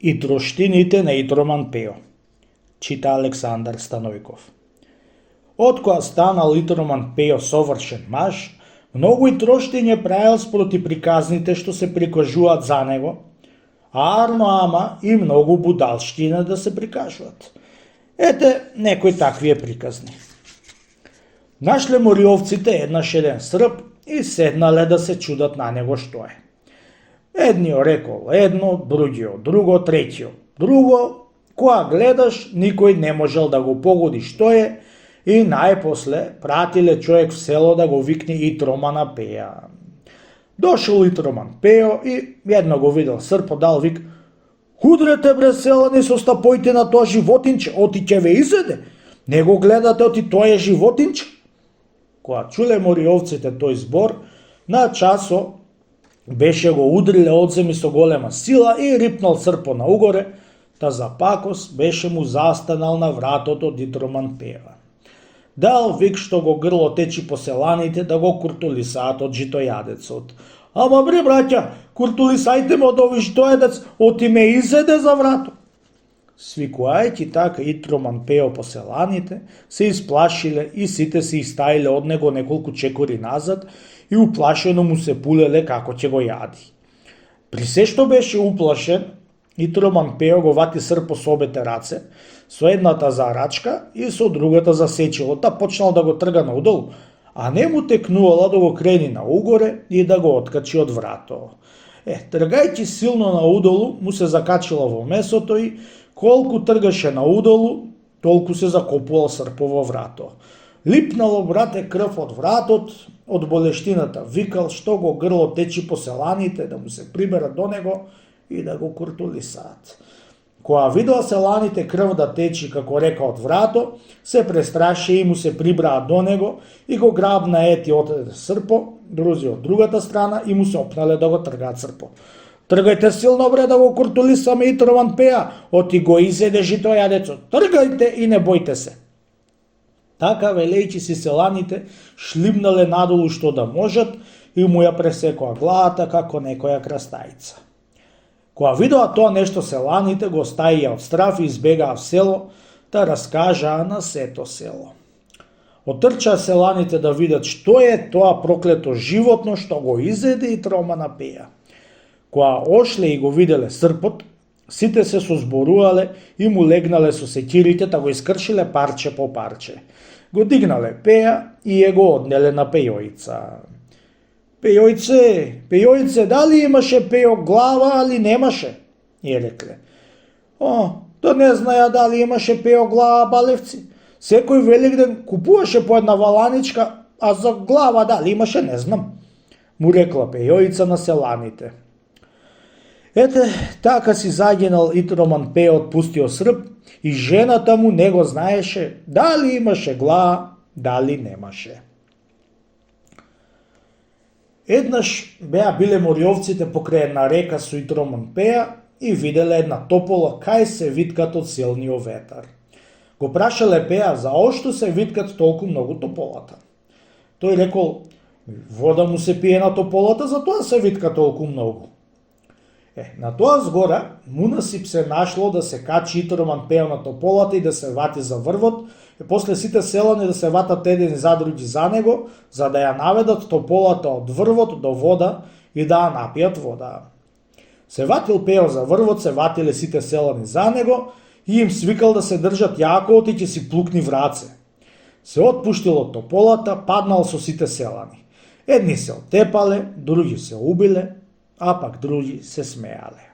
И троштините на Итроман Пео, чита Александар Станојков. Откоја станал Итроман Пео совршен маж, многу и троштиње правил спроти приказните што се прикажуваат за него, арно ама и многу будалштина да се прикажуваат. Ете некои такви приказни. Нашле мориовците еднаш еден срп и седнале да се чудат на него што е. Едниот рекол едно, другиот друго, третиот друго, која гледаш никој не можел да го погоди што е и најпосле пратиле човек в село да го викне Итромана Пеја. Дошол Итроман Пео и едно го видел српот, дал вик: "Худрете бре селани со стапојте на тоа животинче, оти ќе ве изеде. Не го гледате, оти тоа е животинче." Кога чуле мориовците тој збор, на часо беше го удриле одземи со голема сила и рипнал српо на угоре, та за пакос беше му застанал на вратот од Итроман Пеја. Дал вик што го грло течи по селаните да го куртулисаат од житојадецот. "Ама бре браќа, куртулисајте ме од овој житојадец, оти ме изеде за врато." Свикувајќи така Итроман Пео по селаните, се исплашиле и сите се истаиле од него неколку чекори назад и уплашено му се пулеле како ќе го јади. При се што беше уплашен, Итроман Пео го вати српо со обете раце, со едната за рачка и со другата за сечило, та почнал да го трга наудолу, а не му текнувала да го крени на угоре и да го откачи од врато. Тргајќи силно наудолу, му се закачила во месото и колку тргаше наудолу, толку се закопувал српо во врато. Липнало брате крв од вратот, од болештината викал што го грло течи по селаните да му се приберат до него и да го куртулисаат. Кога видел селаните крв да течи, како река, од врато, се престраше и му се прибраа до него и го грабна ети од српо, друзи од другата страна и му се опнале да го тргаат српо. "Тргајте силно бре да го куртулисаме Итроман Пеја, оти го изеде житојадецот. Тргајте и не бојте се." Така велејќи си селаните шлибнале надолу што да можат и му ја пресекоа главата како некоја крастајца. Кога видоа тоа нешто селаните го стаија од страф и избегаа в село, да раскажаа на сето село. Отрчаа селаните да видат што е тоа проклето животно што го изеде Итромана Пеја. Кога ошле и го виделе српот, сите се созборувале и му легнале со секирите да го искршиле парче по парче. Го дигнале Пеја и ја го однеле на Пејојца. Пејојце, дали имаше Пејо глава, али немаше?" ја рекле. "Да не знаја дали имаше Пејо глава, балевци. Секој Великден купуваше по една валаничка, а за глава дали имаше не знам," му рекла Пејојца на селаните. Ете, така си загинал Итроман Пео од пустиот срп и жената му не го знаеше дали имаше глава, дали немаше. Еднаш беа биле мориовците покрај една река со Итроман Пеја и виделе една топола кај се виткат од силниот ветар. Го прашале Пеја заошто се виткат толку многу тополата. Тој рекол: "Вода му се пие на тополата, затоа се витка толку многу." На тоа згора Мунасип се нашло да се качи Итроман Пео на тополата и да се вати за врвот, и после сите селани да се ватат еден за други за него, за да ја наведат тополата од врвот до вода и да ја напијат вода. Се ватил Пео за врвот, се ватиле сите селани за него и им свикал да се држат јако, оти ќе си плукни в раце. Се отпуштил од тополата, паднал со сите селани. Едни се отепале, други се убиле, а пак други се смеале.